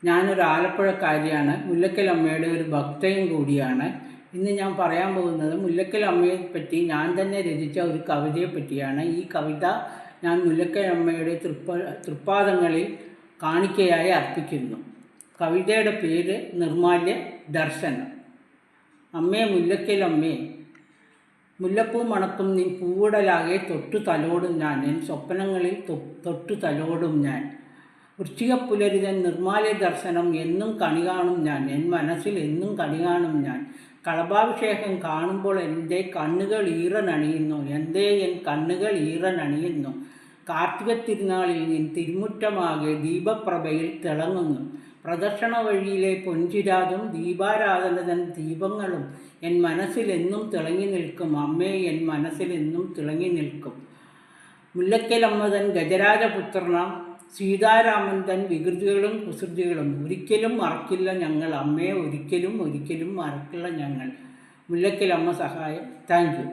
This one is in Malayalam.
ഞാനൊരു ആലപ്പുഴക്കാരിയാണ്. മുല്ലക്കൽ അമ്മയുടെ ഒരു ഭക്തയും കൂടിയാണ്. ഇന്ന് ഞാൻ പറയാൻ പോകുന്നത് മുല്ലക്കൽ അമ്മയെ പറ്റി ഞാൻ തന്നെ രചിച്ച ഒരു കവിതയെ പറ്റിയാണ്. ഈ കവിത ഞാൻ മുല്ലക്കൽ അമ്മയുടെ തൃപ്പാദങ്ങളിൽ കാണിക്കയായി അർപ്പിക്കുന്നു. കവിതയുടെ പേര് നിർമാല്യ ദർശനം. അമ്മേ മുല്ലക്കൽ അമ്മേ, മുല്ലപ്പൂ മണക്കും നിൻ പൂവുടലാകെ തൊട്ടു തലോടും ഞാൻ, എൻ സ്വപ്നങ്ങളിൽ തൊട്ടു തലോടും ഞാൻ. വൃശ്ചികപ്പുലരിതൻ നിർമാല്യ ദർശനം എന്നും കണി കാണും ഞാൻ, എൻ മനസ്സിൽ എന്നും കണി കാണും ഞാൻ. കളഭാഭിഷേകം കാണുമ്പോൾ എൻ്റെ കണ്ണുകൾ ഈറനണിയുന്നു, എന്തേ എൻ കണ്ണുകൾ ഈറനണിയുന്നു. കാർത്തിക തിരുനാളിൽ നിൻ തിരുമുറ്റമാകെ ദീപപ്രഭയിൽ തിളങ്ങുന്നു. പ്രദക്ഷിണ വഴിയിലെ പൊൻചിരാതും ദീപാരാധനതൻ ദീപങ്ങളും എൻ മനസ്സിലെന്നും തിളങ്ങി നിൽക്കും. അമ്മേ, എൻ മനസ്സിലെന്നും തിളങ്ങി നിൽക്കും. മുല്ലക്കലമ്മ തൻ ഗജരാജപുത്രനാം സീതാരാമൻ തൻ വികൃതികളും കുസൃതികളും ഒരിക്കലും മറക്കില്ല ഞങ്ങൾ. അമ്മയെ ഒരിക്കലും മറക്കില്ല ഞങ്ങൾ. മുല്ലക്കലമ്മ സഹായം. Thank you.